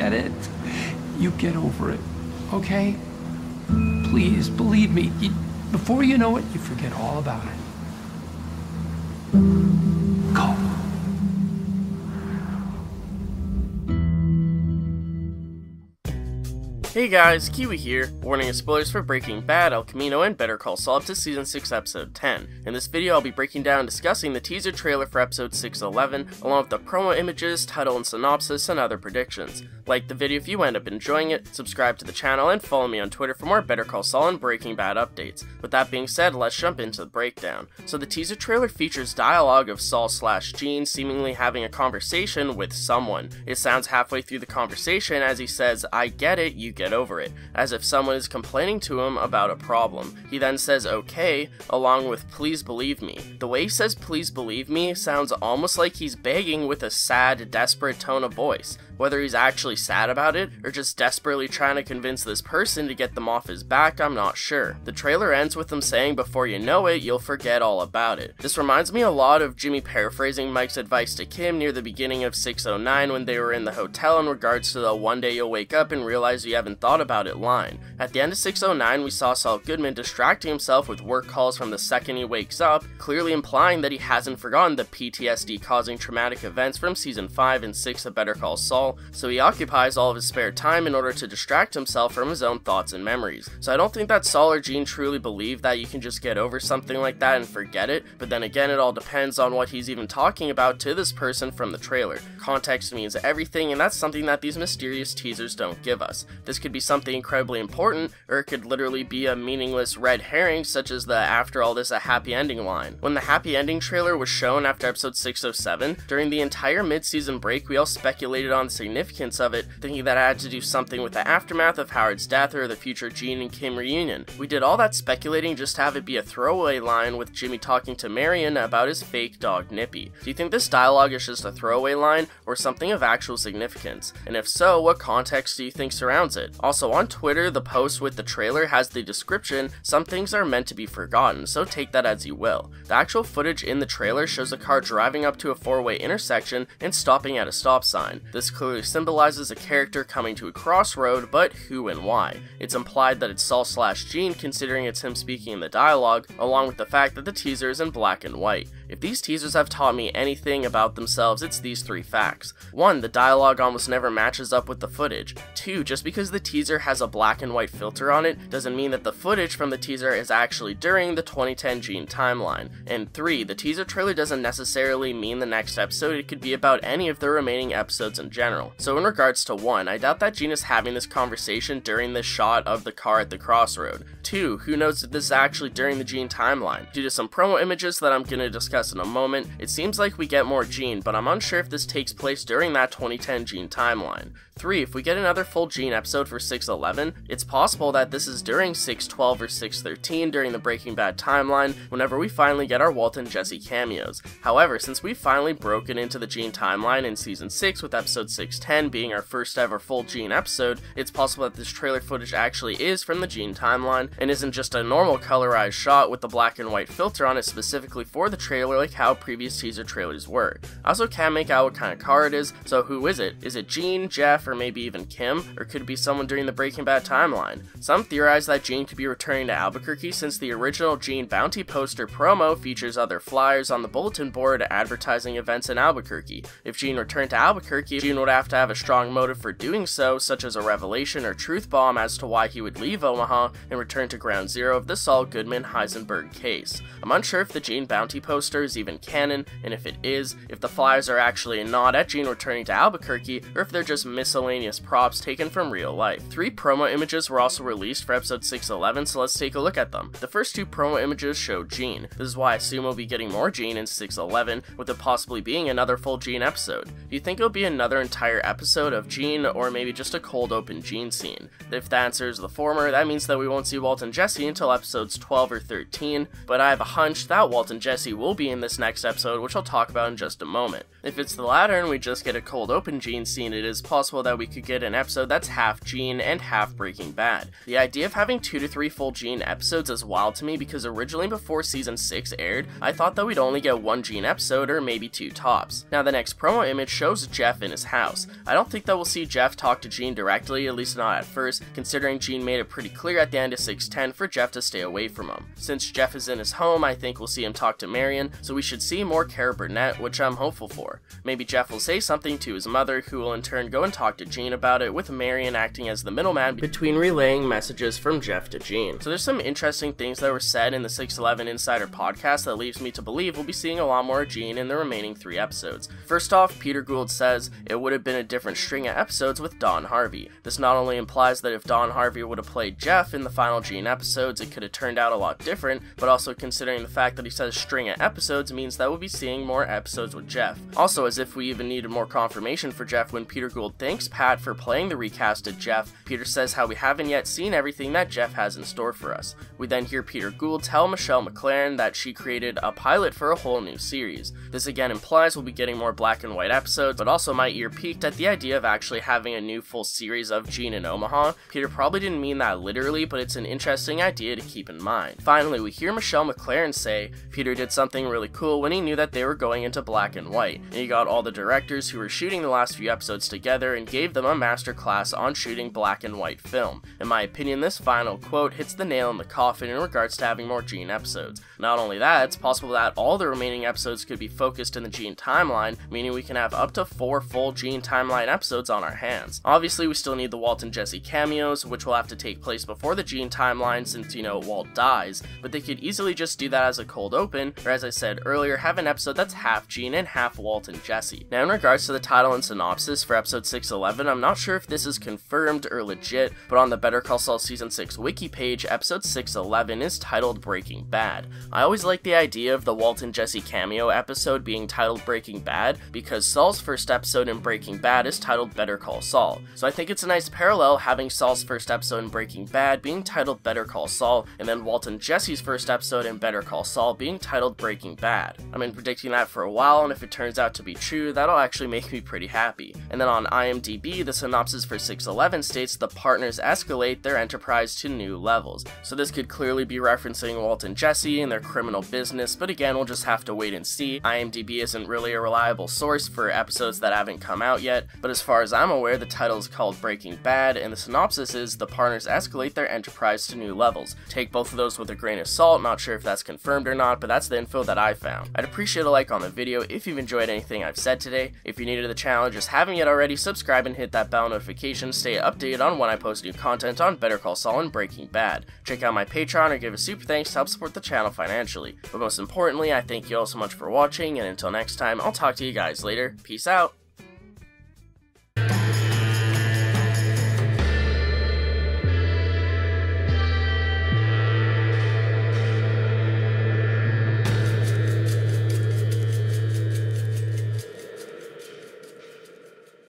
forget it. You get over it, okay? Please, believe me. Before you know it, you forget all about it. Go. Hey guys, Kiwi here, warning of spoilers for Breaking Bad, El Camino, and Better Call Saul up to Season 6, Episode 10. In this video, I'll be breaking down and discussing the teaser trailer for Episode 611, along with the promo images, title and synopsis, and other predictions. Like the video if you end up enjoying it, subscribe to the channel, and follow me on Twitter for more Better Call Saul and Breaking Bad updates. With that being said, let's jump into the breakdown. So the teaser trailer features dialogue of Saul/Gene seemingly having a conversation with someone. It sounds halfway through the conversation as he says, "I get it, you get over it," as if someone is complaining to him about a problem. He then says okay, along with "please believe me." The way he says "please believe me" sounds almost like he's begging with a sad, desperate tone of voice. Whether he's actually sad about it, or just desperately trying to convince this person to get them off his back, I'm not sure. The trailer ends with him saying, "Before you know it, you'll forget all about it." This reminds me a lot of Jimmy paraphrasing Mike's advice to Kim near the beginning of 609 when they were in the hotel in regards to the "one day you'll wake up and realize you haven't thought about it" line. At the end of 609, we saw Saul Goodman distracting himself with work calls from the second he wakes up, clearly implying that he hasn't forgotten the PTSD causing traumatic events from Season 5 and 6 of Better Call Saul, so he occupies all of his spare time in order to distract himself from his own thoughts and memories. So I don't think that Saul or Gene truly believe that you can just get over something like that and forget it, but then again it all depends on what he's even talking about to this person from the trailer. Context means everything, and that's something that these mysterious teasers don't give us. This could be something incredibly important, or it could literally be a meaningless red herring such as the "after all this a happy ending" line. When the happy ending trailer was shown after episode 607, during the entire mid-season break we all speculated on the significance of it, thinking that it had to do something with the aftermath of Howard's death or the future Gene and Kim reunion. We did all that speculating just to have it be a throwaway line with Jimmy talking to Marion about his fake dog Nippy. Do you think this dialogue is just a throwaway line or something of actual significance? And if so, what context do you think surrounds it? Also on Twitter, the post with the trailer has the description, "Some things are meant to be forgotten, so take that as you will." The actual footage in the trailer shows a car driving up to a four-way intersection and stopping at a stop sign. This clearly symbolizes a character coming to a crossroad, but who and why? It's implied that it's Saul/Gene considering it's him speaking in the dialogue, along with the fact that the teaser is in black and white. If these teasers have taught me anything about themselves, it's these three facts. 1. The dialogue almost never matches up with the footage. 2. Just because the teaser has a black and white filter on it doesn't mean that the footage from the teaser is actually during the 2010 Gene timeline. And 3. The teaser trailer doesn't necessarily mean the next episode, it could be about any of the remaining episodes in general. So in regards to 1, I doubt that Gene is having this conversation during this shot of the car at the crossroad. 2, who knows if this is actually during the Gene timeline? Due to some promo images that I'm gonna discuss in a moment, it seems like we get more Gene, but I'm unsure if this takes place during that 2010 Gene timeline. 3, if we get another full Gene episode for 611, it's possible that this is during 612 or 613 during the Breaking Bad timeline, whenever we finally get our Walt and Jesse cameos. However, since we've finally broken into the Gene timeline in Season 6 with episode 610 being our first ever full Gene episode, it's possible that this trailer footage actually is from the Gene timeline, and isn't just a normal colorized shot with the black and white filter on it specifically for the trailer like how previous teaser trailers were. I also can't make out what kind of car it is, so who is it? Is it Gene, Jeff, or maybe even Kim? Or could it be someone during the Breaking Bad timeline? Some theorize that Gene could be returning to Albuquerque since the original Gene bounty poster promo features other flyers on the bulletin board advertising events in Albuquerque. If Gene returned to Albuquerque, Gene would have to have a strong motive for doing so, such as a revelation or truth bomb as to why he would leave Omaha and return to ground zero of the Saul Goodman Heisenberg case. I'm unsure if the Gene bounty poster is even canon, and if it is, if the flyers are actually a nod at Gene returning to Albuquerque, or if they're just miscellaneous props taken from real life. 3 promo images were also released for episode 611, so let's take a look at them. The first 2 promo images show Gene. This is why I assume we'll be getting more Gene in 611, with it possibly being another full Gene episode. Do you think it'll be another entire episode of Gene, or maybe just a cold open Gene scene? If the answer is the former, that means that we won't see Walt and Jesse until episodes 12 or 13, but I have a hunch that Walt and Jesse will be Harvey in this next episode, which I'll talk about in just a moment. If it's the latter and we just get a cold open Gene scene, it is possible that we could get an episode that's half Gene and half Breaking Bad. The idea of having 2 to 3 full Gene episodes is wild to me because originally before season 6 aired, I thought that we'd only get 1 Gene episode or maybe 2 tops. Now the next promo image shows Jeff in his house. I don't think that we'll see Jeff talk to Gene directly, at least not at first, considering Gene made it pretty clear at the end of 610 for Jeff to stay away from him. Since Jeff is in his home, I think we'll see him talk to Marion, so we should see more Cara Burnett, which I'm hopeful for. Maybe Jeff will say something to his mother, who will in turn go and talk to Gene about it, with Marion acting as the middleman between relaying messages from Jeff to Gene. So there's some interesting things that were said in the 611 Insider podcast that leaves me to believe we'll be seeing a lot more Gene in the remaining 3 episodes. First off, Peter Gould says it would have been a different string of episodes with Don Harvey. This not only implies that if Don Harvey would have played Jeff in the final Gene episodes, it could have turned out a lot different, but also considering the fact that he says string of episodes means that we'll be seeing more episodes with Jeff. Also, as if we even needed more confirmation for Jeff, when Peter Gould thanks Pat for playing the recasted Jeff, Peter says how we haven't yet seen everything that Jeff has in store for us. We then hear Peter Gould tell Michelle MacLaren that she created a pilot for a whole new series. This again implies we'll be getting more black and white episodes, but also my ear peaked at the idea of actually having a new full series of Gene in Omaha. Peter probably didn't mean that literally, but it's an interesting idea to keep in mind. Finally, we hear Michelle MacLaren say Peter did something really cool when he knew that they were going into black and white, and he got all the directors who were shooting the last few episodes together and gave them a master class on shooting black and white film. In my opinion, this final quote hits the nail in the coffin in regards to having more Gene episodes. Not only that, it's possible that all the remaining episodes could be focused in the Gene timeline, meaning we can have up to 4 full Gene timeline episodes on our hands. Obviously, we still need the Walt and Jesse cameos, which will have to take place before the Gene timeline since, Walt dies, but they could easily just do that as a cold open, or as I said earlier, have an episode that's half Gene and half Walt and Jesse. Now in regards to the title and synopsis for episode 611, I'm not sure if this is confirmed or legit, but on the Better Call Saul season 6 wiki page, episode 611 is titled Breaking Bad. I always like the idea of the Walt and Jesse cameo episode being titled Breaking Bad because Saul's first episode in Breaking Bad is titled Better Call Saul. So I think it's a nice parallel having Saul's first episode in Breaking Bad being titled Better Call Saul, and then Walt and Jesse's first episode in Better Call Saul being titled Breaking Bad. I've been predicting that for a while, and if it turns out to be true, that'll actually make me pretty happy. And then on IMDb, the synopsis for 611 states the partners escalate their enterprise to new levels. So this could clearly be referencing Walt and Jesse and their criminal business, but again, we'll just have to wait and see. IMDb isn't really a reliable source for episodes that haven't come out yet, but as far as I'm aware, the title is called Breaking Bad, and the synopsis is the partners escalate their enterprise to new levels. Take both of those with a grain of salt, not sure if that's confirmed or not, but that's the info that I found. I'd appreciate a like on the video if you've enjoyed anything I've said today. If you're new to the channel, just haven't yet already, subscribe and hit that bell notification to stay updated on when I post new content on Better Call Saul and Breaking Bad. Check out my Patreon or give a super thanks to help support the channel financially. But most importantly, I thank you all so much for watching, and until next time, I'll talk to you guys later. Peace out!